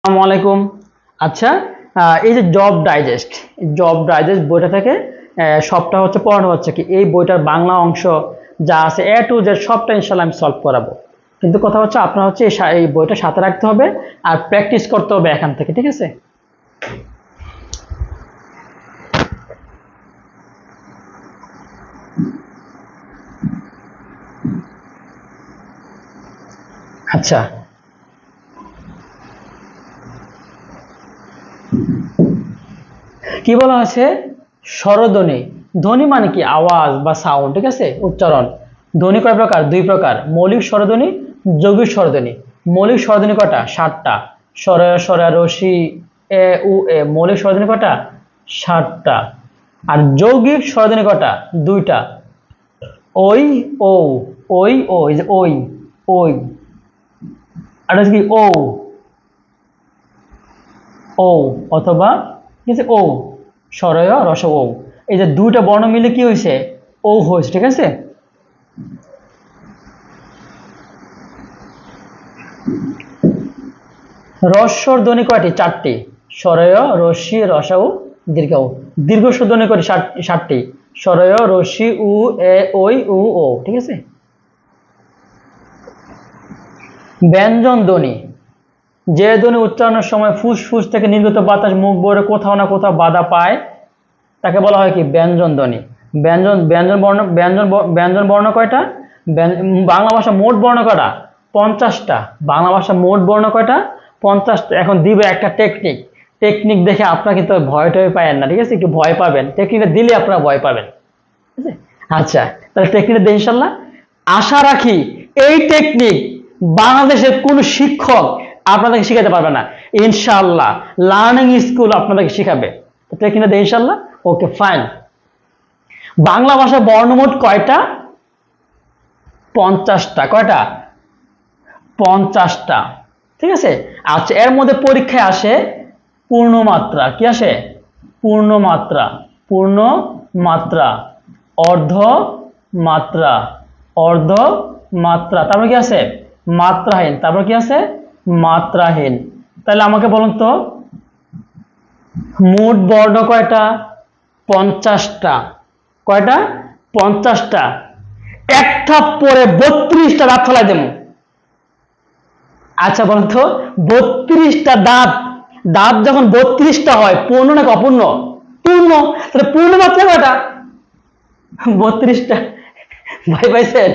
আসসালামু আলাইকুম। আচ্ছা, এই যে জব ডাইজেস্ট বইটা থেকে সবটা হচ্ছে পড়ানো হচ্ছে কি এই বইটার বাংলা অংশ যা আছে এ টু জেড সবটা ইনশাল্লাহ আমি সলভ করাবো। কিন্তু কথা হচ্ছে আপনার হচ্ছে এই বইটা সাথে রাখতে হবে আর প্র্যাকটিস করতে হবে এখান থেকে, ঠিক আছে? আচ্ছা, কি বলা আছে? স্বরধ্বনি। ধ্বনি মানে কি? আওয়াজ বা সাউন্ড, ঠিক আছে, উচ্চারণ। ধ্বনি কয় প্রকার? দুই প্রকার, মৌলিক স্বরধ্বনি, যৌগিক স্বরধ্বনি। মৌলিক স্বরধ্বনি কটা? 7টা। স্বর, স্বরা, রসি, এ, উ, এ। মৌলিক স্বরধ্বনি কটা? 7টা। আর যৌগিক স্বরধ্বনি কটা? 2টা। ওই, ও, ওই, ও, এই যে ওই, ওই। আর হচ্ছে কি ও, ও অথবা ঠিক আছে ও, স্বরয় রস ও। এই যে দুইটা বর্ণ মিলে কি হয়েছে? ও হয়েছে, ঠিক আছে? রস্বর ধ্বনি কয়টি? 4টি। স্বরয়, রস্যি, রসাউ, দীর্ঘ। দীর্ঘস্বর ধ্বনি কয়টি? 7টি। স্বরয়, রস্যি, উ, এ, ওই, উ, ও, ঠিক আছে? ব্যঞ্জন ধ্বনি, যে ধ্বনি উচ্চারণের সময় ফুসফুস থেকে নির্গত বাতাস মুখ ভরে কোথাও না কোথাও বাধা পায় তাকে বলা হয় কি? ব্যঞ্জন ধ্বনি। ব্যঞ্জন বর্ণ কয়টা? বাংলা ভাষা মোট বর্ণ কয়টা? 50টা। বাংলা ভাষা মোট বর্ণ কয়টা? 50টা। এখন দিবে একটা টেকনিক। টেকনিক দেখে আপনারা কিন্তু ভয় টয় পাবেন না, ঠিক আছে? একটু ভয় পাবেন, টেকনিকটা দিলে আপনারা ভয় পাবেন, ঠিক আছে? আচ্ছা, তাহলে টেকনিকটা দিই ইনশাল্লাহ। আশা রাখি এই টেকনিক বাংলাদেশের কোন শিক্ষক আপনাদেরকে শিখাতে পারবে না ইনশাআল্লাহ। লার্নিং স্কুল আপনাদেরকে শিখাবে। টেকনিকটা দিই ইনশাল্লাহ। ওকে, ফাইন। বাংলা ভাষায় বর্ণমোট কয়টা? 50টা। কয়টা? 50টা, ঠিক আছে? আচ্ছা, এর মধ্যে পরীক্ষায় আসে পূর্ণমাত্রা। কি আসে? পূর্ণমাত্রা, পূর্ণমাত্রা, অর্ধ মাত্রা, অর্ধ মাত্রা, তারপর কি আছে? মাত্রাহীন, তারপর কি আছে? মাত্রাহীন। তাহলে আমাকে বলুন তো, মোট বর্ণ কয়টা? 50টা। কয়টা? 50টা। একটা পরে 32টা দাঁত ফেলাই দেবো। আচ্ছা বলুন তো, 32টা দাঁত, দাঁত যখন 32টা হয়, পূর্ণ নাকি অপূর্ণ? পূর্ণ। তাহলে পূর্ণ মাত্রা কয়টা? 32টা। ভয় পাইছেন?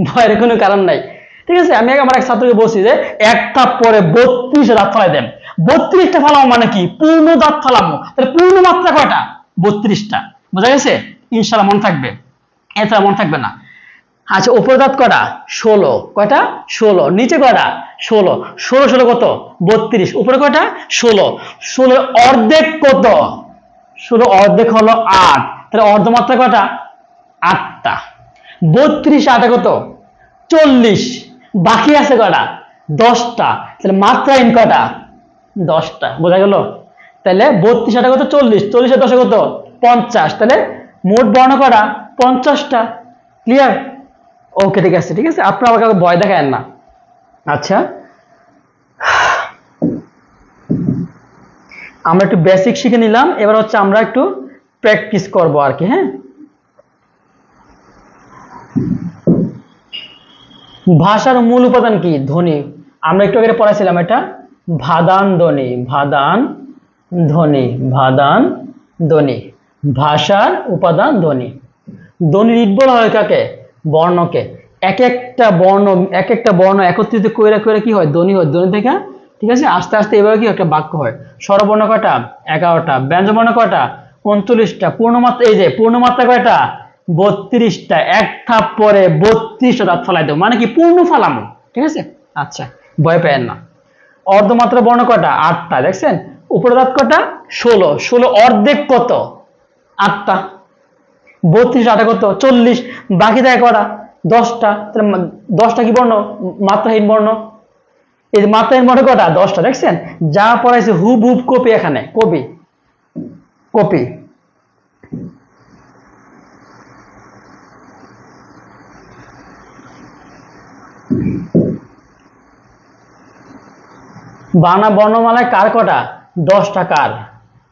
ভয়ের কোনো কারণ নাই, ঠিক আছে? আমি আমার এক ছাত্রকে বলছি যে একটা পরে 32টা দাঁত ফেলাই দেন। 32টা ফেলাম মানে কি? পূর্ণ দাঁত ফেলামো। তাহলে পূর্ণ মাত্রা কয়টা? 32টা। বোঝা গেছে? ইনশাল্লাহ মনে থাকবে, এছাড়া মনে থাকবে না। আচ্ছা, উপরে দাঁত কয়টা? 16। কয়টা? 16। নিচে কয়টা? 16। 16 16 কত? 32। উপরে কয়টা? 16। 16 অর্ধেক কত? 16 অর্ধেক হলো 8। তাহলে অর্ধমাত্রা কয়টা? 8টা। 32 8 কত? 40। বাকি আছে কয়টা? 10টা। তাহলে মাত্রাহীন কয়টা? 10টা। বোঝা গেল? তাহলে 32 8 কত? 40। 40 আর 10 কত? 50। তাহলে মোট বর্ণ কয়টা? 50টা। ক্লিয়ার? ওকে, ঠিক আছে, ঠিক আছে, আপনার আমাকে ভয় দেখায়েন না। আচ্ছা, আমরা একটু বেসিক শিখে নিলাম, এবার হচ্ছে আমরা একটু প্র্যাকটিস করব আর কি। হ্যাঁ, ভাষার মূল উপাদান কি? ধ্বনি। আমরা একটু আগে পড়াইছিলাম এটা। ভাদান ধ্বনি, ভাদান ধ্বনি, ভাদান ধ্বনি। ভাষার উপাদান ধ্বনি। ধ্বনি রিড বলা হয় কাকে? বর্ণকে। এক একটা বর্ণ, এক একটা বর্ণ একত্রিত করে করে কি হয়? ধ্বনি হয়। ধ্বনি থেকে, ঠিক আছে, আস্তে আস্তে এভাবে কি একটা বাক্য হয়। স্বরবর্ণ কয়টা? 11টা। ব্যঞ্জনবর্ণ কয়টা? 39টা। পূর্ণমাত্রা, এই যে পূর্ণমাত্রা কয়টা? 32টা। এক থাপ পরে 32টা দাঁত ফেলাই দেবো, মানে কি? পূর্ণ ফালামো, ঠিক আছে? আচ্ছা, ভয় পেয়েন না। অর্ধমাত্রা বর্ণ কয়টা? 8টা। দেখছেন? উপরে দাঁত কয়টা? 16। 16 অর্ধেক কত? 8টা। 32 8 কত? 40। বাকি থাকে কটা? 10টা। তাহলে 10টা কি বর্ণ? মাত্রাহীন বর্ণ। এই যে মাত্রাহীন বর্ণ কটা? 10টা। দেখছেন? যা পড়াইছে হুবহুব কপি, এখানে কপি, কপি। বাংলা বর্ণমালায় কার কটা? 10টা। কার?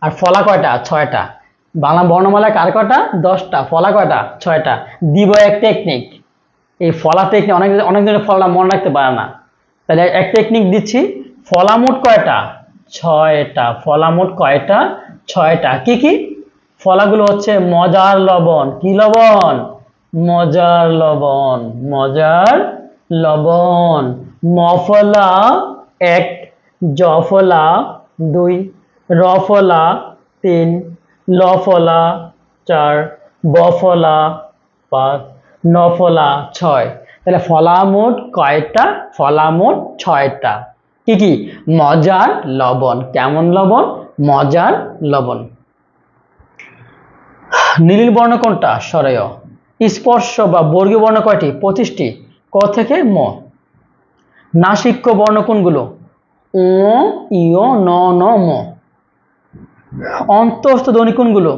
আর ফলা কয়টা? 6টা। বাংলা বর্ণমালায় কার কটা? 10টা। ফলা কয়টা? 6টা। দিব এক টেকনিক। এই ফলা টেকনিক অনেক অনেক জনের ফলা মনে রাখতে পারে না, তাহলে এক টেকনিক দিচ্ছি। ফলা মোট কয়টা? 6টা। ফলা মোট কয়টা? 6টা। কি কি ফলাগুলো হচ্ছে মজার লবণ। কি লবণ? মজার লবণ। মজার লবণ। মফলা 1, জফলা 2, রফলা 3, লফলা 4, বফলা 5, নফলা 6। তাহলে ফলা মোট কয়টা? ফলা মোট 6টা। কি কি? মজার লবণ। কেমন লবণ? মজার লবণ। নীল বর্ণ কোনটা? সরেয়। স্পর্শ বা বর্গীয় বর্ণ কয়টি? 25টি। ক থেকে ম। নাসিক্য বর্ণ কোনগুলো? ও, ইয়, ন, ন, ম। অন্তঃস্থ ধ্বনি কোনগুলো?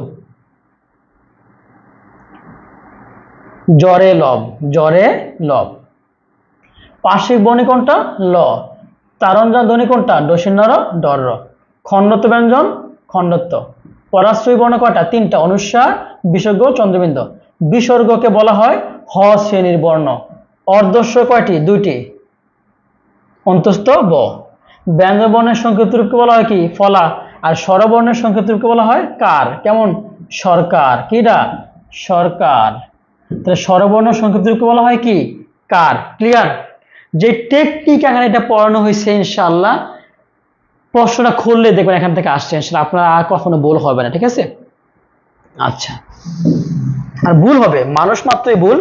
জরে লব। জরে লব। পার্শ্বিক বর্ণ কোনটা? ল। তারঞ্জন ধ্বনি কোনটা? ডসিন্নর ডর। খণ্ডত্ব ব্যঞ্জন খণ্ডত্ব। পরাশ্রয়ী বর্ণ কয়টা? 3টা। অনুস্বার, বিসর্গ, চন্দ্রবিন্দু। বিসর্গকে বলা হয় হ শ্রেণীর বর্ণ। অর্ধস্বর কয়টি? 2টি। অন্তস্থ ব। ব্যঞ্জন বর্ণের সংক্ষিপ্ত রূপকে বলা হয় কি? ফলা। আর স্বরবর্ণের সংক্ষিপ্ত রূপকে বলা হয় কার। কেমন? সরকার। কিটা? সরকার। তাহলে স্বরবর্ণের সংক্ষিপ্ত রূপকে বলা হয় কি? কার। ক্লিয়ার? যে টেকনিক এখানে এটা পড়ানো হয়েছে, ইনশাআল্লাহ প্রশ্নটা খুললে দেখবেন এখান থেকে আসছে, ইনশাআল্লাহ আপনার আর কখনো ভুল হবে না। ঠিক আছে? আচ্ছা, আর ভুল হবে, মানুষ মাত্রই ভুল,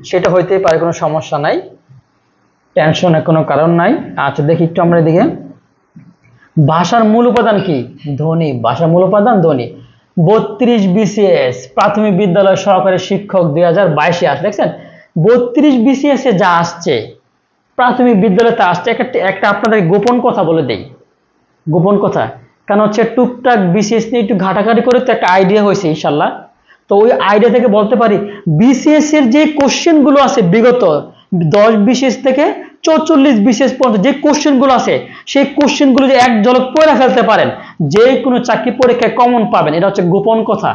সেটা হইতেই পারে, কোনো সমস্যা নাই, টেনশনের কোনো কারণ নাই। আচ্ছা দেখি একটু আমরা এদিকে। ভাষার মূল উপাদান কি? ধ্বনি। ভাষার মূল উপাদান ধ্বনি। 32 BCS প্রাথমিক বিদ্যালয় সহকারী শিক্ষক 2022-এ আসে। দেখছেন 32 BCS এ যা আসছে প্রাথমিক বিদ্যালয়তে আসছে। একটা আপনাদের গোপন কথা বলে দেই, গোপন কথা। কারণ হচ্ছে টুকটাক বিসিএস নিয়ে একটু ঘাটাঘাটি করে তো একটা আইডিয়া হয়েছে ইনশাল্লাহ। তো ওই আইডিয়া থেকে বলতে পারি, বিসিএস এর যে কোশ্চেন গুলো আছে বিগত 10 বিসিএস থেকে 44 বিসিএস পর্যন্ত যে কোশ্চেন গুলো আছে, সেই কোশ্চেন গুলো যদি এক ঝলক পড়ে ফেলতে পারেন, যে কোনো চাকরি পরীক্ষায় কমন পাবেন। এটা হচ্ছে গোপন কথা,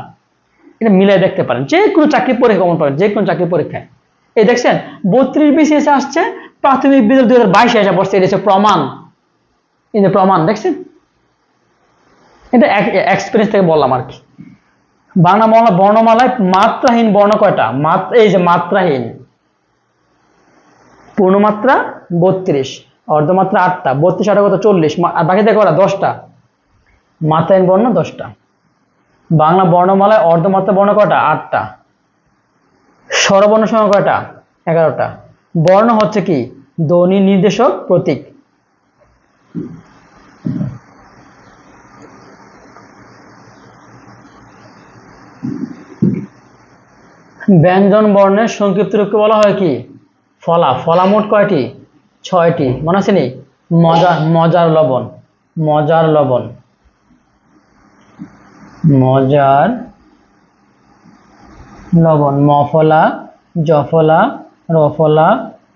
এটা মিলাই দেখতে পারেন, যে কোনো চাকরি পরীক্ষা কমন পাবেন, যে কোনো চাকরি পরীক্ষায়। এই দেখছেন 32 বিসিএস আসছে, প্রাথমিক বিদ্যালয় 2022-এ আসা পড়ছে। এটা হচ্ছে প্রমাণ, এই যে প্রমাণ দেখছেন, এটা এক্সপিরিয়েন্স থেকে বললাম আর কি। বাংলা বর্ণমালায় মাত্রাহীন বর্ণ কয়টা? এই যে মাত্রাহীন, পূর্ণমাত্রা 32, অর্ধমাত্রা 8টা, 32 8 কত 40, আর বাকি দেখো 10টা। মাত্রাহীন বর্ণ 10টা। বাংলা বর্ণমালায় অর্ধমাত্রা বর্ণ কয়টা? 8টা। স্বরবর্ণ সংখ্যা কয়টা? 11টা। বর্ণ হচ্ছে কি? ধ্বনি নির্দেশক প্রতীক। ব্যঞ্জন বর্ণের সংক্ষিপ্ত রূপকে বলা হয় কি? ফলা। ফলা মোট কয়টি? 6টি। মনে আছে নি? মজার লবণ। মজার লবণ। মজার লবণ। মফলা, জফলা, রফলা,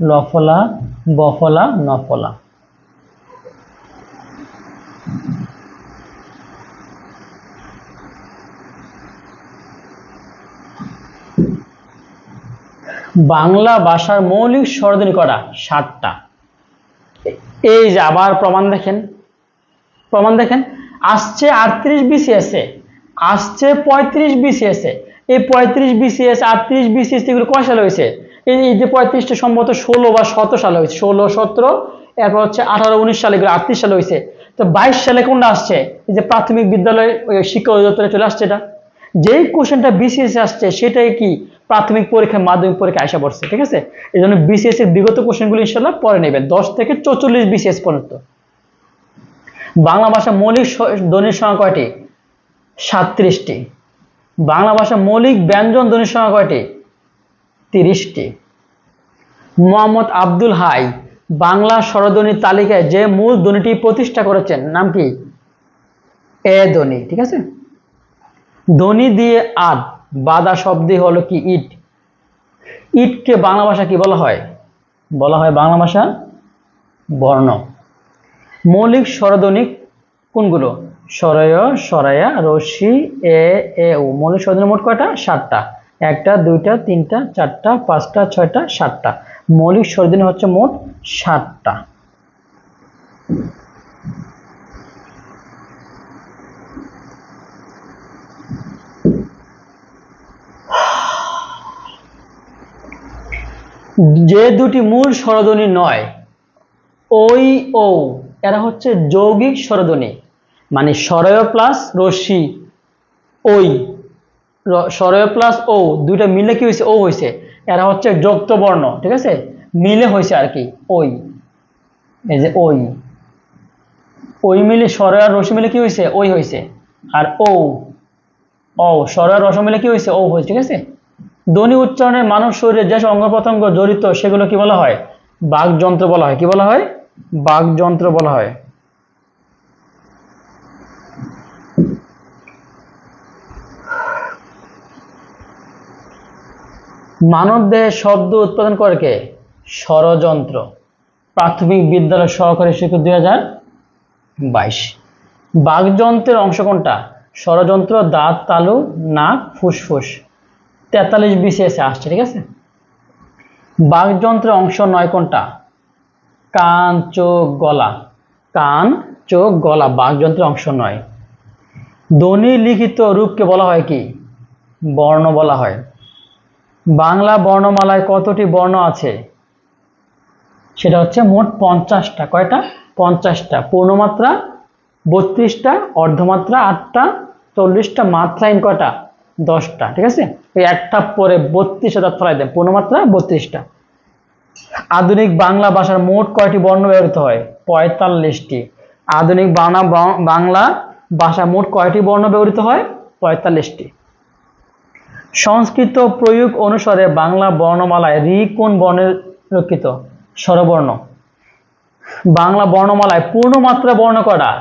লফলা, বফলা, নফলা। বাংলা ভাষার মৌলিক স্বরধ্বনি কটা? 7টা। এই যে আবার প্রমাণ দেখেন, প্রমাণ দেখেন। আসছে 38 বিসিএসে, আসছে 35 বিসিএসে। এই 35 বিসিএস 38 বিসিএস এগুলো কয় সালে হয়েছে? এই যে 35টা সম্ভবত 16 বা 17 সালে হয়েছে। 16 17, এরপর হচ্ছে 18 19 সালে, এগুলো 38 সালে হয়েছে। তো 22 সালে কোনটা আসছে? এই যে প্রাথমিক বিদ্যালয় শিক্ষা অধিদপ্তরে চলে আসছে। এটা যেই কোশ্চেনটা বিসিএস আসছে সেটাই কি প্রাথমিক পরীক্ষা মাধ্যমিক পরীক্ষা আসা পড়ছে। ঠিক আছে? এই জন্য বিসিএস এর বিগত কোশ্চেনগুলো ইনশাআল্লাহ পরে নেবেন 10 থেকে 44 বিসিএস পর্যন্ত। বাংলা ভাষা মৌলিক ধ্বনির সংখ্যা কয়টি? 37টি। বাংলা ভাষা মৌলিক ব্যঞ্জন ধ্বনির সংখ্যা কয়টি? 30টি। মোহাম্মদ আব্দুল হাই বাংলা স্বরধ্বনির তালিকায় যে মূল ধ্বনিটি প্রতিষ্ঠা করেছেন নাম কি? এ ধ্বনি। ঠিক আছে? ধ্বনি দিয়ে আদ, বাদা শব্দে হলো কি? ইট। ইটকে বাংলা ভাষা কি বলা হয়? বলা হয় বাংলা ভাষা বর্ণ। মৌলিক স্বরধ্বনি কোনগুলো? সরয়, সরায়া, রস্যি, এ, এ, উ। মৌলিক স্বরধ্বনি মোট কয়টা? 7টা। 1টা 2টা 3টা 4টা 5টা 6টা 7টা। মৌলিক স্বরধ্বনি হচ্ছে মোট 7টা। যে দুটি মূল স্বরধ্বনি নয়, ওই ও, এরা হচ্ছে যৌগিক স্বরধ্বনি। মানে সরয় প্লাস রস্যি, ওই, সরয় প্লাস ও, দুইটা মিলে কি হয়েছে? ও হয়েছে। এরা হচ্ছে যুক্ত বর্ণ, ঠিক আছে, মিলে হয়েছে আর কি ওই। এই যে ওই, ওই মিলে সরয় আর রস্যি মিলে কি হয়েছে? ওই হয়েছে। আর ও, ও সরয় আর রস্য মিলে কি হয়েছে? ও হয়েছে, ঠিক আছে। ধ্বনি উচ্চারণে মানব শরীরে যেসব অঙ্গ প্রত্যঙ্গ জড়িত সেগুলো কি বলা হয়? বাকযন্ত্র বলা হয়। কি বলা হয়? বাকযন্ত্র বলা হয়। মানব দেহে শব্দ উৎপাদন করে কে? স্বরযন্ত্র। প্রাথমিক বিদ্যালয় সহকারী শিক্ষক 2022। বাকযন্ত্রের অংশ কোনটা? স্বরযন্ত্র, দাঁত, তালু, নাক, ফুসফুস। 43 BCS আসছে, ঠিক আছে। বাকযন্ত্রের অংশ 9 কোনটা? কান, চোখ, গলা। কান, চোখ, গলা বাকযন্ত্রের অংশ 9। ধ্বনি লিখিত রূপকে বলা হয় কি? বর্ণ বলা হয়। বাংলা বর্ণমালায় কতটি বর্ণ আছে? সেটা হচ্ছে মোট 50টা। কয়টা? 50টা। পূর্ণমাত্রা 32টা, অর্ধমাত্রা 8টা, 40টা, মাত্রাহীন কয়টা? 10টা, ঠিক আছে। এই একটা পরে 32 ফেলাই দেন, পূর্ণমাত্রা 32টা। আধুনিক বাংলা ভাষার মোট কয়টি বর্ণ ব্যবহৃত হয়? 45টি। আধুনিক বাংলা ভাষা মোট কয়টি বর্ণ ব্যবহৃত হয়? 45টি। সংস্কৃত প্রয়োগ অনুসারে বাংলা বর্ণমালায় ঋ কোন বর্ণের রক্ষিত? স্বরবর্ণ। বাংলা বর্ণমালায় পূর্ণমাত্রা বর্ণ কয়টা?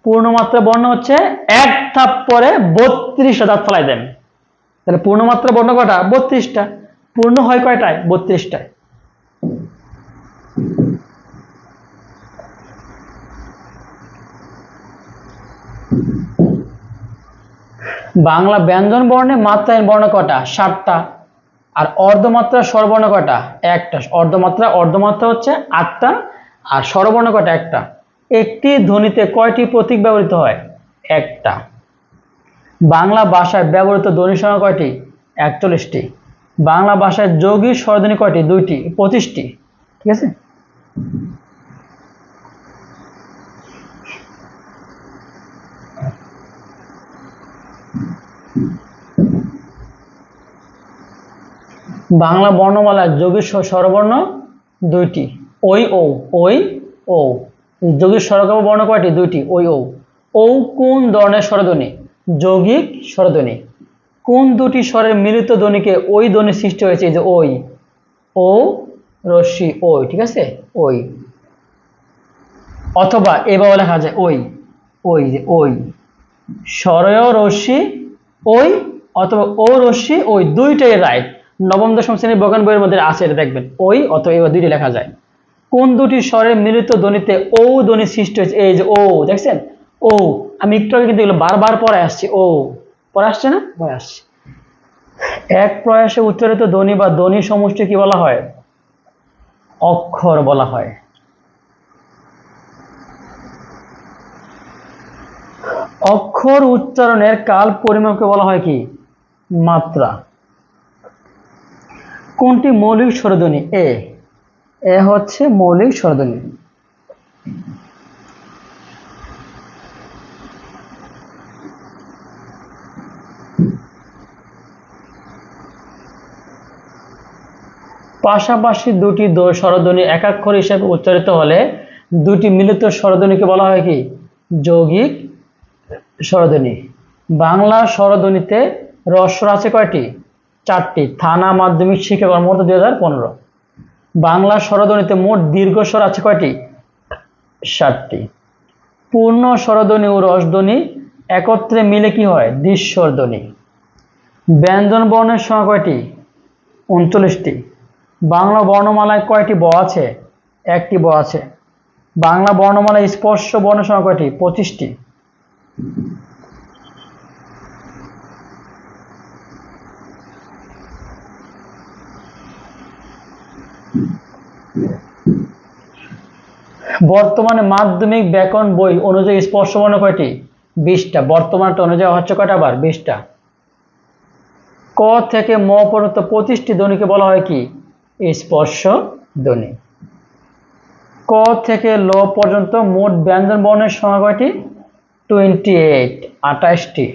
পূর্ণমাত্রা বর্ণ হচ্ছে একটা পরে 32টা, দাঁত ফেলাই দেন। তাহলে পূর্ণমাত্রা বর্ণ কয়টা? 32টা। পূর্ণ হয় কয়টায়? 32টায়। বাংলা ব্যঞ্জন বর্ণে মাত্রাহীন বর্ণ কয়টা? 7টা। আর অর্ধমাত্রা স্বরবর্ণ কয়টা? একটা। অর্ধমাত্রা হচ্ছে 8টা। আর স্বরবর্ণ কয়টা? একটা। একটি ধ্বনিতে কয়টি প্রতীক ব্যবহৃত হয়? একটা। বাংলা ভাষায় ব্যবহৃত ধ্বনির সংখ্যা কয়টি? 41টি। বাংলা ভাষায় যৌগিক স্বরধ্বনি কয়টি? 2টি, 25টি, ঠিক আছে। বাংলা বর্ণমালায় যৌগিক স্বরবর্ণ 2টি, ওই ও। ওই ও। যৌগিক স্বরগম বর্ণ কয়টি? 2টি, ওই ও। ও কোন ধরনের স্বরধ্বনি? যৌগিক স্বরধ্বনি। কোন দুটি স্বরের মিলিত ধ্বনিকে ওই ধ্বনি সৃষ্টি হয়েছে? এই যে ওই, ও রস্যি ওই, ঠিক আছে, ওই। অথবা এভাবে লেখা যায় ওই, ওই যে ওই, স্বরয় রস্যি ওই, অথবা ও রস্যি ওই, দুইটাই রাইট। নবম দশম শ্রেণীর বগান বইয়ের মধ্যে আছে, এটা দেখবেন, ওই অথবা এবার দুইটি লেখা যায়। কোন দুটি স্বরের মিলিত ধ্বনিতে ও ধ্বনি সৃষ্টি হয়েছে? এই যে ও, দেখছেন ও। আমি একটু আগে কিন্তু এগুলো বারবার পরে আসছি, ও পরে আসছে না? পরে আসছে। এক প্রয়াসে উচ্চারিত ধ্বনি বা ধ্বনি সমষ্টি কি বলা হয়? অক্ষর বলা হয়। অক্ষর উচ্চারণের কাল পরিমাপকে বলা হয় কি? মাত্রা। কোনটি মৌলিক স্বরধ্বনি? এ। এ হচ্ছে মৌলিক স্বরধ্বনি। পাশাপাশি দুটি স্বরধ্বনি একাক্ষর হিসেবে উচ্চারিত হলে দুটি মিলিত স্বরধ্বনিকে বলা হয় কি? যৌগিক স্বরধ্বনি। বাংলা স্বরধ্বনিতে হ্রস্বর আছে কয়টি? 4টি। থানা মাধ্যমিক শিক্ষা কর্মকর্তা 2015। বাংলা স্বরধ্বনিতে মোট দীর্ঘস্বর আছে কয়টি? 7টি। পূর্ণ স্বরধ্বনি ও রসধ্বনি একত্রে মিলে কি হয়? দ্বিস্বর ধ্বনি। ব্যঞ্জন বর্ণের সংখ্যা কয়টি? 39টি। বাংলা বর্ণমালায় কয়টি ব আছে? 1টি ব আছে। বাংলা বর্ণমালায় স্পর্শ বর্ণের সংখ্যা কয়টি? 25টি। বর্তমানে মাধ্যমিক ব্যাকরণ বই অনুযায়ী স্পর্শ বর্ণ কয়টি? 20টা। বর্তমানটা অনুযায়ী হচ্ছে কয়টা? আবার 20টা। ক থেকে ম পর্যন্ত 25টি ধ্বনিকে বলা হয় কি? স্পর্শ ধ্বনি। ক থেকে ল পর্যন্ত মোট ব্যঞ্জন বর্ণের সংখ্যা কয়টি? 28, 28টি।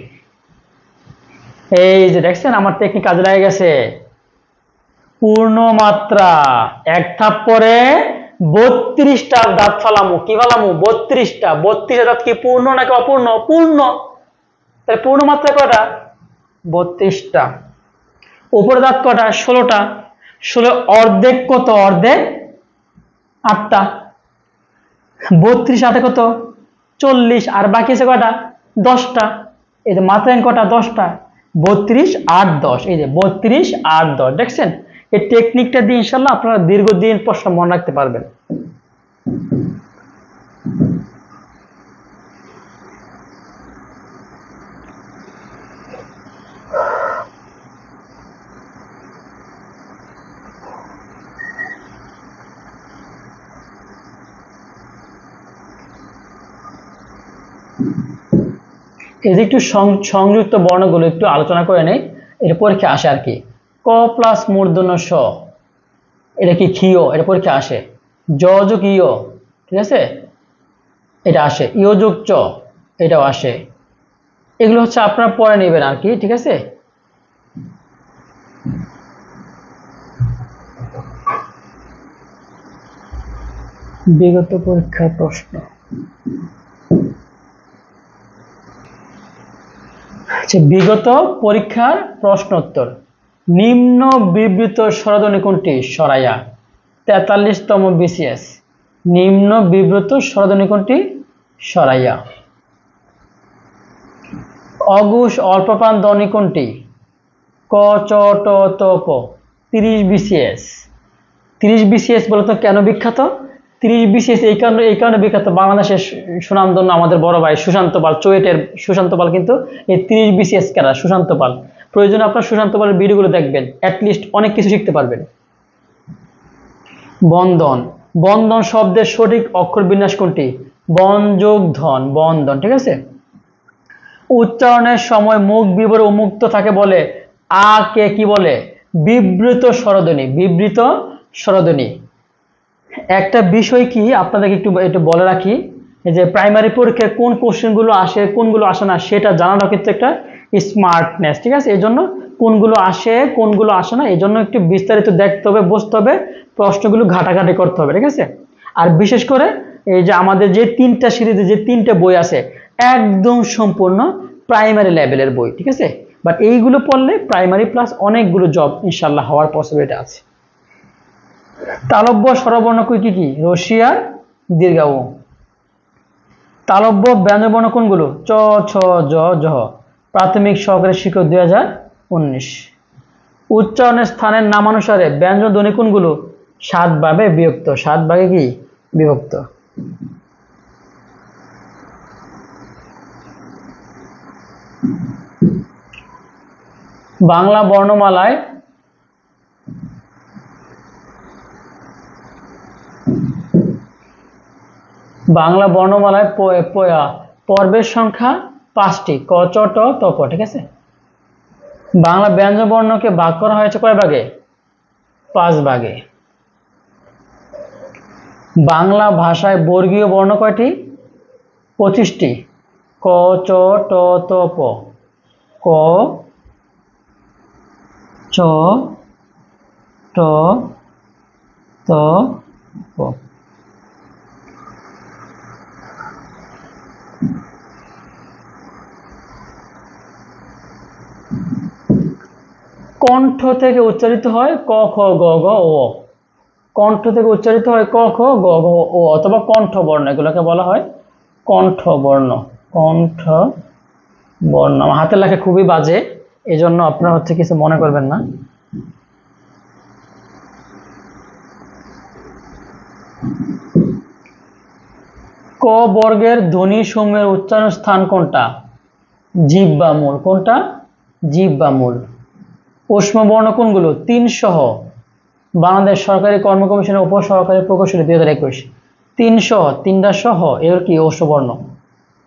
এই যে দেখছেন আমার টেকনিক কাজে লাগে গেছে। পূর্ণমাত্রা এক থাপ্পড়ে 32টা দাঁত ফালামু। কি ফালামু? 32টা। 32টা দাঁত কি পূর্ণ নাকি অপূর্ণ? পূর্ণ। তাহলে পূর্ণমাত্রা কয়টা? 32টা। উপরে দাঁত কয়টা? 16টা। 16 অর্ধেক কত? অর্ধেক 8টা। 32 8 কত? 40। আর বাকি আছে কয়টা? 10টা। এই যে মাত্রাহীন কয়টা? 10টা। 32 8 10। এই যে 32 8 10। দেখছেন এই টেকনিকটা দিয়ে ইনশাল্লাহ আপনারা দীর্ঘদিন প্রশ্ন মনে রাখতে পারবেন। এই যে একটু সংযুক্ত বর্ণগুলো একটু আলোচনা করে নেই, এটা পরীক্ষা আসে আর কি। ক প্লাস মূর্ধন্য স, এটা কি ক্ষীয়? এটা পরীক্ষা আসে। জ যোগ ইয়, ঠিক আছে, এটা আসে। ইয় যোগ চ, এটাও আসে। এগুলো হচ্ছে আপনারা পরে নেবেন আর কি, ঠিক আছে। বিগত পরীক্ষার প্রশ্ন। বিগত পরীক্ষার প্রশ্নোত্তর। নিম্ন বিবৃত স্বরধ্বনি কোনটি? সরাইয়া। 43তম বিসিএস। নিম্ন বিবৃত স্বরধ্বনি কোনটি? সরাইয়া। অঘোষ অল্পপ্রাণ ধ্বনি কোনটি? ক চ ট ত প। 30 বিসিএস। 30 বিসিএস বলতো কেন বিখ্যাত? 30 বিসিএস এই কারণে বিখ্যাত, বাংলাদেশের সুনামধন্য আমাদের বড় ভাই সুশান্ত পাল, চুয়েটের সুশান্ত পাল কিন্তু এই 30 বিসিএস কারা? সুশান্ত পাল। প্রয়োজনে আপনার সুশান্ত পালের ভিডিওগুলো দেখবেন, অ্যাটলিস্ট অনেক কিছু শিখতে পারবেন। বন্ধন। বন্ধন শব্দের সঠিক অক্ষর বিন্যাস কোনটি? বন যোগ ধন, বন্ধন, ঠিক আছে। উচ্চারণের সময় মুখ বিবর উন্মুক্ত থাকে বলে আ কে কি বলে? বিবৃত স্বরধ্বনি। বিবৃত স্বরধ্বনি। একটা বিষয় কি আপনাদেরকে একটু বলে রাখি, যে প্রাইমারি পরীক্ষায় কোন কোশ্চেনগুলো আসে কোনগুলো আসে না সেটা জানাটা কিন্তু একটা স্মার্টনেস, ঠিক আছে। এই জন্য কোনগুলো আসে কোনগুলো আসে না এই জন্য একটু বিস্তারিত দেখতে হবে, বুঝতে হবে, প্রশ্নগুলো ঘাটাঘাটি করতে হবে, ঠিক আছে। আর বিশেষ করে এই যে আমাদের যে 3টা সিরিজে যে 3টে বই আছে একদম সম্পূর্ণ প্রাইমারি লেভেলের বই, ঠিক আছে। বাট এইগুলো পড়লে প্রাইমারি প্লাস অনেকগুলো জব ইনশাল্লাহ হওয়ার পসিবিলিটি আছে। তালব্য স্বরবর্ণ কি কি? রসিয়া দীর্ঘ ও। তালব্য ব্যঞ্জনবর্ণ কোনগুলো? চ ছ জ ঝ। প্রাথমিক সহকারী শিক্ষক 2019। উচ্চারণের স্থানের নামানুসারে ব্যঞ্জন ধ্বনি কোনগুলো? 7 ভাগে বিভক্ত। 7 ভাগে কি বিভক্ত? বাংলা বর্ণমালায় পর্বের সংখ্যা 5টি। ক চ ট ত প, ঠিক আছে। বাংলা ব্যঞ্জন বর্ণকে ভাগ করা হয়েছে কয় ভাগে? 5 ভাগে। বাংলা ভাষায় বর্গীয় বর্ণ কয়টি? 25টি। ক চ ট ত প। ক চ ট ত প। কণ্ঠ থেকে উচ্চারিত হয় ক খ গ ঘ ও। কণ্ঠ থেকে উচ্চারিত হয় ক খ গ ঘ ও অথবা কণ্ঠ বর্ণ, এগুলোকে বলা হয় কণ্ঠ বর্ণ। কণ্ঠ বর্ণ। আমার হাতের লেখা খুবই বাজে, এই জন্য আপনারা হচ্ছে কিছু মনে করবেন না। ক বর্গের ধ্বনি সমূহের উচ্চারণ স্থান কোনটা? জিহ্বা বা মূল। কোনটা? জিহ্বা বা মূল। ঊষ্ম বর্ণ কোনগুলো? 3 সহ। বাংলাদেশ সরকারি কর্ম কমিশনের উপ সহকারী প্রকৌশলী 2021। 3 সহ, 3টা সহ এর কি ঊষ্ম বর্ণ।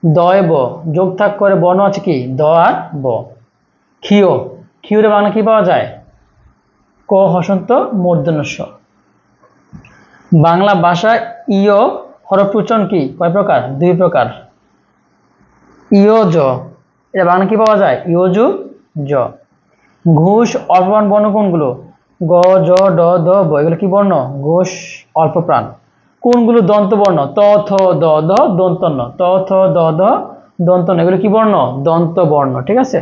দয় ব যোগ থাক করে বর্ণ আছে কি দ আর ব। ক্ষীয়, ক্ষীয়রে বাংলা কি পাওয়া যায়? ক হসন্ত মূর্ধন্য ষ। বাংলা ভাষায় ইয় হরফ উচ্চারণ কি কয় প্রকার? 2 প্রকার। ইয় জ, এটা বাংলা কি পাওয়া যায়? ইয়জু জ। ঘোষ অল্পপ্রাণ বর্ণ কোনগুলো? গ জ ড দ ব, এগুলো কি বর্ণ? ঘোষ অল্পপ্রাণ। কোনগুলো দন্ত বর্ণ? ত থ দ দ দন্ত ন, ত থ দ দ দন্ত ন, এগুলো কি বর্ণ? দন্ত বর্ণ। ঠিক আছে।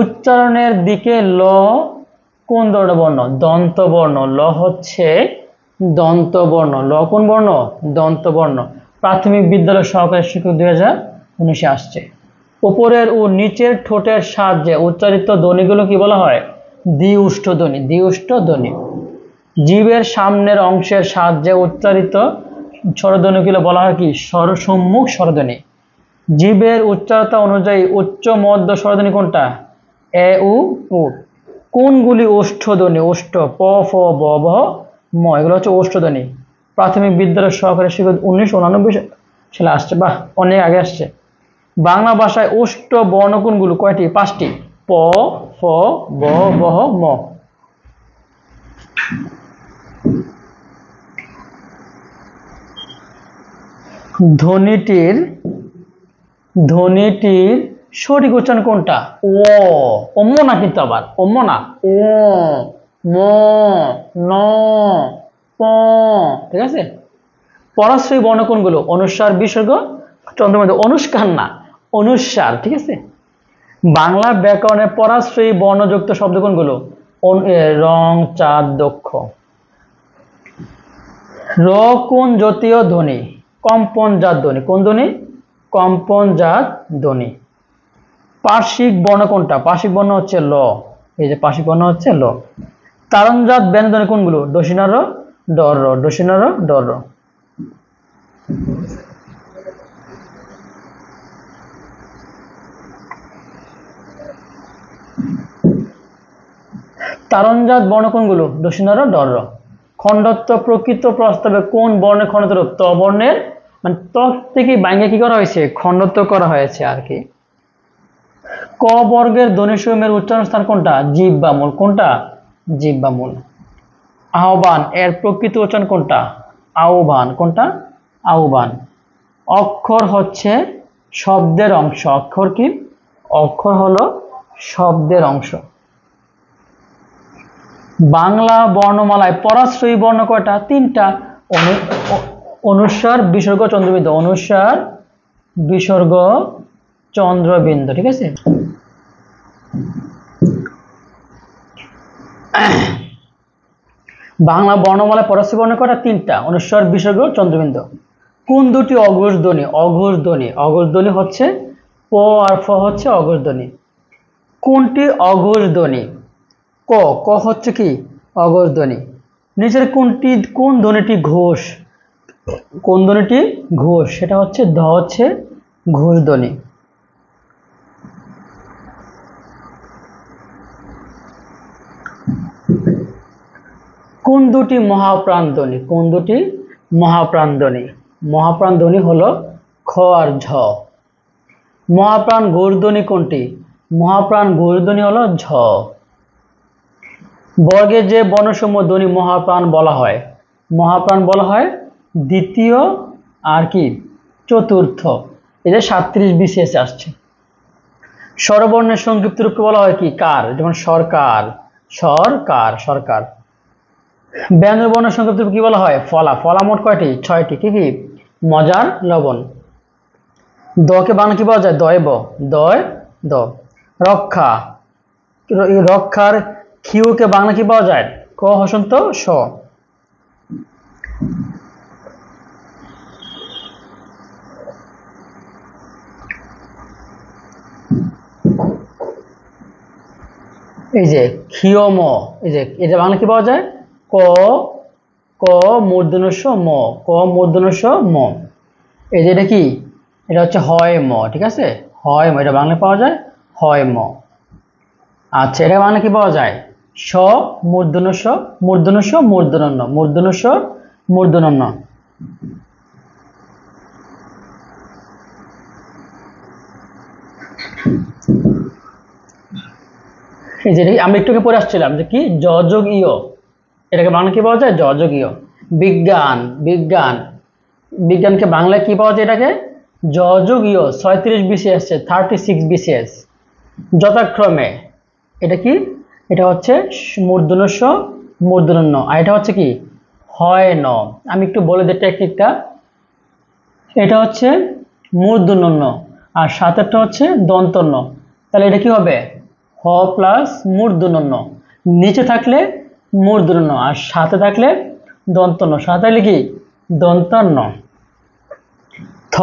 উচ্চারণের দিকে ল কোন ধরনের বর্ণ? দন্ত বর্ণ। ল হচ্ছে দন্ত বর্ণ। ল কোন বর্ণ? দন্ত বর্ণ। প্রাথমিক বিদ্যালয় সহকারী শিক্ষক 2019 আসছে। উপরের ও নিচের ঠোঁটের সাহায্যে উচ্চারিত ধ্বনিগুলো কি বলা হয়? দ্বিউষ্ঠ ধ্বনি। দ্বিউষ্ঠ ধ্বনি। জিভের সামনের অংশের সাহায্যে উচ্চারিত স্বরধ্বনিগুলো বলা হয় কি? স্বরসম্মুখ স্বরধ্বনি। জিভের উচ্চারতা অনুযায়ী উচ্চ মধ্য স্বরধ্বনি কোনটা? এ উ উ। কোনগুলি ওষ্ঠধ্বনি? ওষ্ঠ প ফ ব ভ ম, এগুলো হচ্ছে ওষ্ঠধ্বনি। প্রাথমিক বিদ্যালয় সহকারী শিক্ষক 1989 সালে আসছে। বাহ, অনেক আগে আসছে। বাংলা ভাষায় ওষ্ঠ বর্ণ কোনগুলো? কয়টি? 5টি। প ফ ব ভ ম। ধ্বনিটির সঠিক উচ্চারণ কোনটা? ও, অম্ম না কিন্তু, আবার অম্ম না। ও ম ন প। ঠিক আছে। পরাশ্রয়ী বর্ণ কোনগুলো? অনুস্বার বিসর্গ চন্দ্রবিন্দু। অনুষ্কার না, অনুস্বার। ঠিক আছে। বাংলা ব্যাকরণে পরাশ্রয়ী বর্ণযুক্ত শব্দ কোনগুলো? রং, চাঁদ, দক্ষ। র কোন জাতীয় ধ্বনি? কম্পনজাত ধ্বনি। কোন ধ্বনি? কম্পনজাত ধ্বনি। পার্শ্বিক বর্ণ কোনটা? পার্শ্বিক বর্ণ হচ্ছে ল। এই যে পার্শ্বিক বর্ণ হচ্ছে ল। তারণজাত ব্যঞ্জনধ্বনি কোনগুলো? ডসিনা র, ডর র, ডসিনা র, ডর র। তারণজাত বর্ণ কোনগুলো? ডসিনা র, ডর র। খণ্ডত্ব প্রকৃত প্রস্তাবে কোন বর্ণের খণ্ডত্ব? ত বর্ণের, মানে ত থেকে বাইঙ্গে কি করা হয়েছে? খণ্ডত্ব করা হয়েছে আর কি। ক বর্গের ধ্বনিসমূহের উচ্চারণ স্থান কোনটা? জিহ্বা বা মূল। কোনটা? জিহ্বা বা মূল। আহ্বান এর প্রকৃত উচ্চারণ কোনটা? আহ্বান। কোনটা? আহ্বান। অক্ষর হচ্ছে শব্দের অংশ। অক্ষর কি? অক্ষর হলো শব্দের অংশ। বাংলা বর্ণমালায় পরাশ্রয়ী বর্ণ কয়টা? 3টা। অনুস্বার বিসর্গ চন্দ্রবিন্দু। অনুস্বার বিসর্গ চন্দ্রবিন্দু। ঠিক আছে। বাংলা বর্ণমালায় পরাশ্রয়ী বর্ণ কয়টা? 3টা। অনুস্বার বিসর্গ চন্দ্রবিন্দু। কোন দুটি অঘোষ ধ্বনি? অঘোষ ধ্বনি। অঘোষ ধ্বনি হচ্ছে প আর ফ হচ্ছে অঘোষ ধ্বনি। কোনটি অঘোষ ধ্বনি? ক। ক হচ্ছে কি? অঘোষ ধ্বনি। নিচের কোন ধ্বনিটি ঘোষ? কোন ধ্বনিটি ঘোষ? সেটা হচ্ছে ধ হচ্ছে ঘোষ ধ্বনি। কোন দুটি মহাপ্রাণ ধ্বনি? কোন দুটি মহাপ্রাণ ধ্বনি? মহাপ্রাণ ধ্বনি হলো খ আর ঝ। মহাপ্রাণ ঘোষ ধ্বনি কোনটি? মহাপ্রাণ ঘোষ ধ্বনি হলো ঝ। বর্গে যে বর্ণসমূহ ধ্বনি মহাপ্রাণ বলা হয়? মহাপ্রাণ বলা হয় দ্বিতীয় আর কি চতুর্থ। এই যে 37 BCS আসছে। স্বরবর্ণের সংক্ষিপ্ত রূপকে বলা হয় কি? কার। যেমন সরকার, সরকার, সরকার। ব্যঞ্জন বর্ণের সংক্ষিপ্ত রূপ কি বলা হয়? ফলা। ফলা মোট কয়টি? 6টি। কি কি? মজার, লবণ। দকে বাংলা কি পাওয়া যায়? দয় ব, দয় দ। রক্ষা, রক্ষার ক্ষিউকে বাংলা কি পাওয়া যায়? ক হসন্ত স। এই যে ক্ষিয়ম, এই যে এটা বাংলা কি পাওয়া যায়? ক ক মূর্ধন্য ম, ক মূর্ধন্য ম। এই যে এটা কি? এটা হচ্ছে হয় ম, ঠিক আছে, হয় ম, এটা বাংলা পাওয়া যায় হয় ম। আচ্ছা, এটা বাংলা কি পাওয়া যায়? স মূর্ধন্য স মূর্ধন্য স মূর্ধন্য মূর্ধন্য স মূর্ধন্য। এই যে আমি একটু পরে আসছিলাম যে কি জ যোগ ইয়, এটাকে বাংলা কি পাওয়া যায়? জ যোগ ইয়। বিজ্ঞান, বিজ্ঞান, বিজ্ঞানকে বাংলায় কি পাওয়া যায়? এটাকে জ যোগ ইয়, 36 বিসিএস, 36 বিসিএস যথাক্রমে। এটা কি? এটা হচ্ছে মূর্ধন্য স মূর্ধন্য, আর এটা হচ্ছে কি হয় ন। আমি একটু বলে দিই টেকনিকটা। এটা হচ্ছে মূর্ধন্য আর সাতেরটা হচ্ছে দন্তন্য। তাহলে এটা কি হবে? হ প্লাস মূর্ধন্য, নিচে থাকলে মূর্ধন্য আর সাথে থাকলে দন্তন্য, সাথে থাকলে কি দন্তান্ন। থ,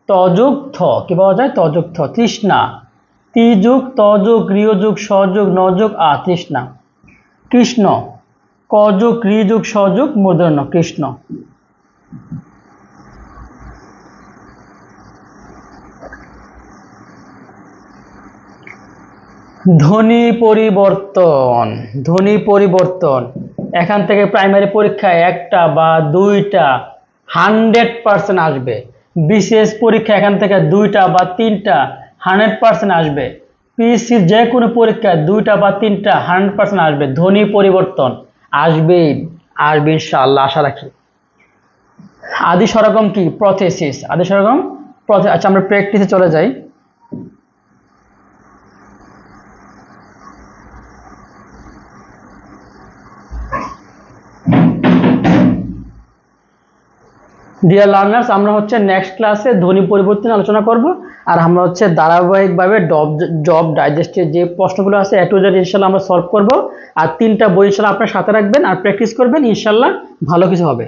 তযুগ থ কি পাওয়া যায়? তযুগ থ, তৃষ্ণা, তি যুগ ত যুগ রিয় যুগ সযুগ ন যুগ আ, তৃষ্ণা। কৃষ্ণ, ক যুগ রি যুগ সযুগ মূর্ধন্য, কৃষ্ণ। ধ্বনি পরিবর্তন, ধ্বনি পরিবর্তন এখান থেকে প্রাইমারি পরীক্ষায় একটা বা দুইটা 100% আসবে। বিশেষ পরীক্ষা এখান থেকে দুইটা বা তিনটা 100% আসবে। পিসির যে কোনো পরীক্ষায় দুইটা বা তিনটা 100% আসবে। ধ্বনি পরিবর্তন আসবে, আসবে ইনশাআল্লাহ, আশা রাখি। আদি সরগম কি? প্রথেসিস, আদি সরগম আচ্ছা, আমরা প্র্যাকটিসে চলে যাই। ডিয়ার লার্নার্স, আমরা হচ্ছে নেক্সট ক্লাসে ধ্বনি পরিবর্তন আলোচনা করব। আর আমরা হচ্ছে ধারাবাহিকভাবে জব ডাইজেস্টের যে প্রশ্নগুলো আছে A to Z ইনশাল্লাহ আমরা সলভ করব। আর 3টা বই ইনশাল্লাহ আপনার সাথে রাখবেন আর প্র্যাকটিস করবেন, ইনশাল্লাহ ভালো কিছু হবে।